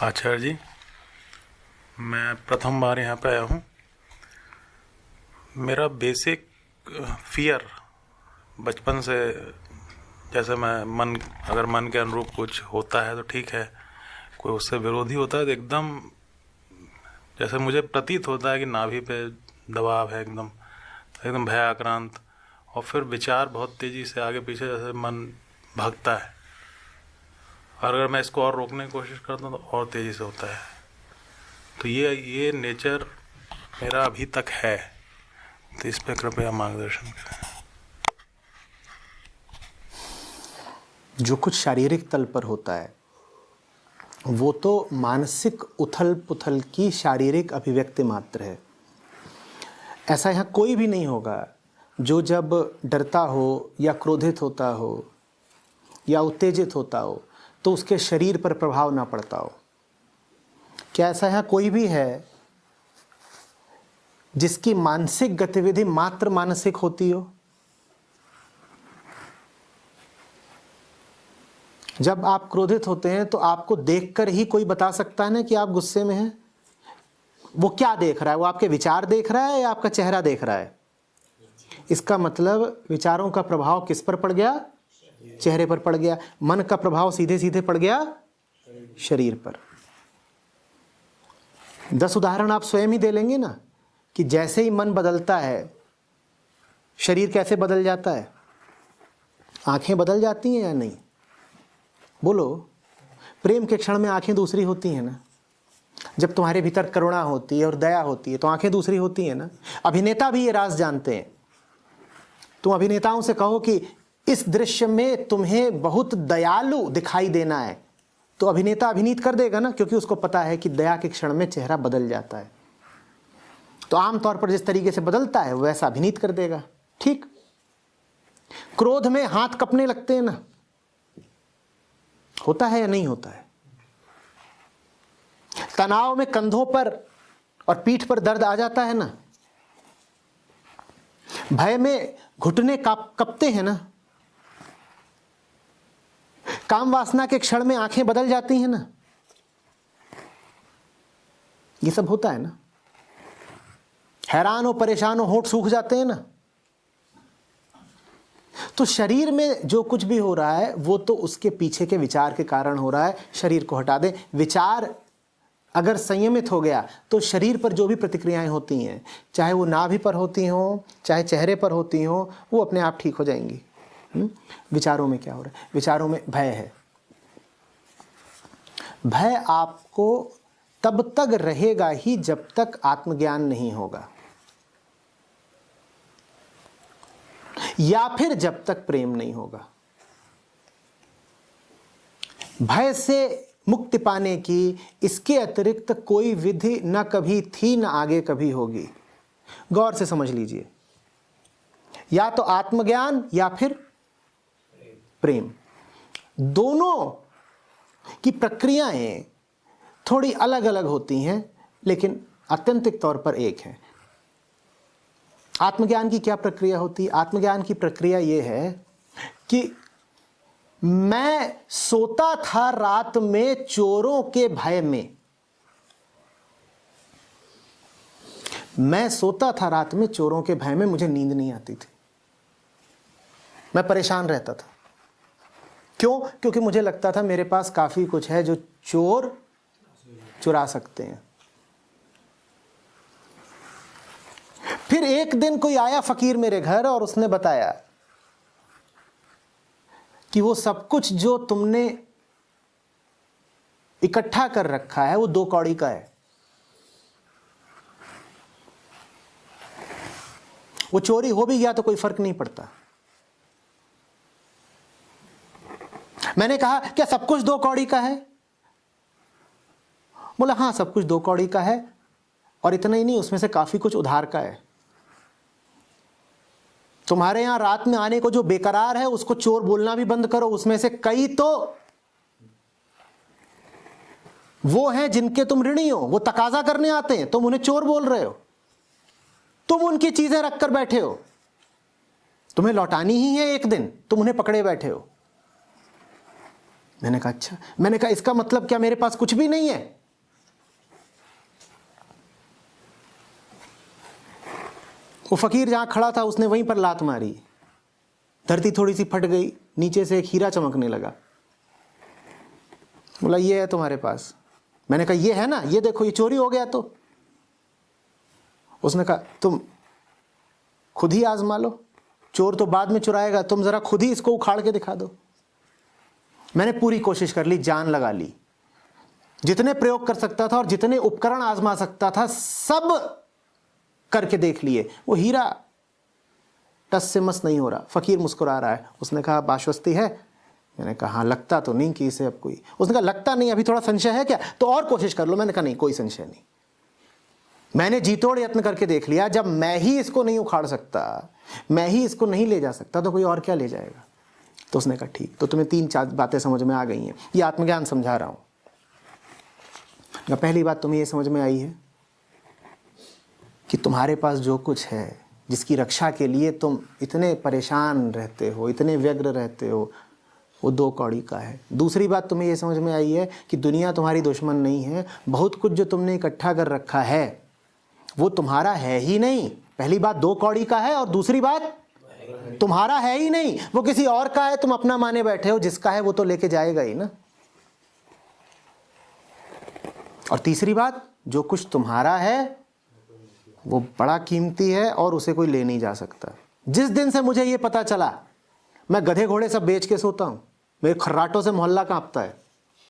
आचार्य जी, मैं प्रथम बार यहाँ पे आया हूँ। मेरा बेसिक फियर बचपन से, जैसे मैं अगर मन के अनुरूप कुछ होता है तो ठीक है, कोई उससे विरोधी होता है तो एकदम जैसे मुझे प्रतीत होता है कि नाभि पे दबाव है, एकदम एकदम भयाक्रांत, और फिर विचार बहुत तेज़ी से आगे पीछे जैसे मन भागता है, और अगर मैं इसको और रोकने की कोशिश करता हूँ तो और तेज़ी से होता है। तो ये नेचर मेरा अभी तक है, तो इस पर कृपया मार्गदर्शन करें। जो कुछ शारीरिक तल पर होता है वो तो मानसिक उथल पुथल की शारीरिक अभिव्यक्ति मात्र है। ऐसा यहाँ कोई भी नहीं होगा जो जब डरता हो या क्रोधित होता हो या उत्तेजित होता हो तो उसके शरीर पर प्रभाव ना पड़ता हो। क्या ऐसा यहाँ कोई भी है जिसकी मानसिक गतिविधि मात्र मानसिक होती हो? जब आप क्रोधित होते हैं तो आपको देखकर ही कोई बता सकता है ना कि आप गुस्से में हैं। वो क्या देख रहा है? वो आपके विचार देख रहा है या आपका चेहरा देख रहा है? इसका मतलब विचारों का प्रभाव किस पर पड़ गया? चेहरे पर पड़ गया। मन का प्रभाव सीधे सीधे पड़ गया शरीर पर। 10 उदाहरण आप स्वयं ही दे लेंगे ना कि जैसे ही मन बदलता है शरीर कैसे बदल जाता है। आंखें बदल जाती हैं या नहीं? बोलो। प्रेम के क्षण में आंखें दूसरी होती हैं ना। जब तुम्हारे भीतर करुणा होती है और दया होती है तो आंखें दूसरी होती हैं ना। अभिनेता भी ये राज जानते हैं। तुम अभिनेताओं से कहो कि इस दृश्य में तुम्हें बहुत दयालु दिखाई देना है तो अभिनेता अभिनीत कर देगा ना, क्योंकि उसको पता है कि दया के क्षण में चेहरा बदल जाता है। तो आमतौर पर जिस तरीके से बदलता है वैसा अभिनीत कर देगा। ठीक। क्रोध में हाथ कंपने लगते हैं ना, होता है या नहीं होता है? तनाव में कंधों पर और पीठ पर दर्द आ जाता है ना। भय में घुटने कपते हैं ना। काम वासना के क्षण में आंखें बदल जाती हैं ना। ये सब होता है ना। हैरान हो परेशान हो होंठ सूख जाते हैं ना। तो शरीर में जो कुछ भी हो रहा है वो तो उसके पीछे के विचार के कारण हो रहा है। शरीर को हटा दें। विचार अगर संयमित हो गया तो शरीर पर जो भी प्रतिक्रियाएं होती हैं, चाहे वो नाभि पर होती हों चाहे चेहरे पर होती हों, वो अपने आप ठीक हो जाएंगी। विचारों में क्या हो रहा है? विचारों में भय है। भय आपको तब तक रहेगा ही जब तक आत्मज्ञान नहीं होगा, या फिर जब तक प्रेम नहीं होगा। भय से मुक्ति पाने की इसके अतिरिक्त कोई विधि न कभी थी न आगे कभी होगी। गौर से समझ लीजिए, या तो आत्मज्ञान या फिर प्रेम। दोनों की प्रक्रियाएं थोड़ी अलग अलग होती हैं लेकिन आत्यंतिक तौर पर एक है। आत्मज्ञान की क्या प्रक्रिया होती है? आत्मज्ञान की प्रक्रिया यह है कि मैं सोता था रात में चोरों के भय में। मैं सोता था रात में चोरों के भय में, मुझे नींद नहीं आती थी, मैं परेशान रहता था। क्यों? क्योंकि मुझे लगता था मेरे पास काफी कुछ है जो चोर चुरा सकते हैं। फिर एक दिन कोई आया फकीर मेरे घर और उसने बताया कि वो सब कुछ जो तुमने इकट्ठा कर रखा है वो 2 कौड़ी का है। वो चोरी हो भी गया तो कोई फर्क नहीं पड़ता। मैंने कहा क्या सब कुछ 2 कौड़ी का है? बोला हाँ सब कुछ 2 कौड़ी का है, और इतना ही नहीं, उसमें से काफी कुछ उधार का है। तुम्हारे यहां रात में आने को जो बेकरार है उसको चोर बोलना भी बंद करो। उसमें से कई तो वो हैं जिनके तुम ऋणी हो, वो तकाजा करने आते हैं, तुम उन्हें चोर बोल रहे हो। तुम उनकी चीजें रखकर बैठे हो, तुम्हें लौटानी ही है एक दिन, तुम उन्हें पकड़े बैठे हो। मैंने कहा अच्छा। मैंने कहा इसका मतलब क्या मेरे पास कुछ भी नहीं है? वो फकीर जहां खड़ा था उसने वहीं पर लात मारी, धरती थोड़ी सी फट गई, नीचे से एक हीरा चमकने लगा। बोला ये है तुम्हारे पास। मैंने कहा ये है ना, ये देखो ये चोरी हो गया। तो उसने कहा तुम खुद ही आजमा लो, चोर तो बाद में चुराएगा, तुम जरा खुद ही इसको उखाड़ के दिखा दो। मैंने पूरी कोशिश कर ली, जान लगा ली, जितने प्रयोग कर सकता था और जितने उपकरण आजमा सकता था सब करके देख लिए। वो हीरा टस से मस नहीं हो रहा। फकीर मुस्कुरा रहा है। उसने कहा आश्वस्ति है? मैंने कहा हाँ, लगता तो नहीं कि इसे अब कोई। उसने कहा लगता नहीं, अभी थोड़ा संशय है क्या? तो और कोशिश कर लो। मैंने कहा नहीं, कोई संशय नहीं। मैंने जीतोड़ यत्न करके देख लिया, जब मैं ही इसको नहीं उखाड़ सकता, मैं ही इसको नहीं ले जा सकता, तो कोई और क्या ले जाएगा? तो उसने कहा ठीक, तो तुम्हें 3-4 बातें समझ में आ गई हैं, ये आत्मज्ञान समझा रहा हूं। पहली बात तुम्हें ये समझ में आई है कि तुम्हारे पास जो कुछ है, जिसकी रक्षा के लिए तुम इतने परेशान रहते हो, इतने व्यग्र रहते हो, वो 2 कौड़ी का है। दूसरी बात तुम्हें ये समझ में आई है कि दुनिया तुम्हारी दुश्मन नहीं है। बहुत कुछ जो तुमने इकट्ठा कर रखा है वो तुम्हारा है ही नहीं। पहली बात 2 कौड़ी का है, और दूसरी बात तुम्हारा है ही नहीं, वो किसी और का है, तुम अपना माने बैठे हो। जिसका है वो तो लेके जाएगा ही ना। और तीसरी बात, जो कुछ तुम्हारा है वो बड़ा कीमती है और उसे कोई ले नहीं जा सकता। जिस दिन से मुझे ये पता चला, मैं गधे घोड़े सब बेच के सोता हूं, मेरे खर्राटों से मोहल्ला कांपता है।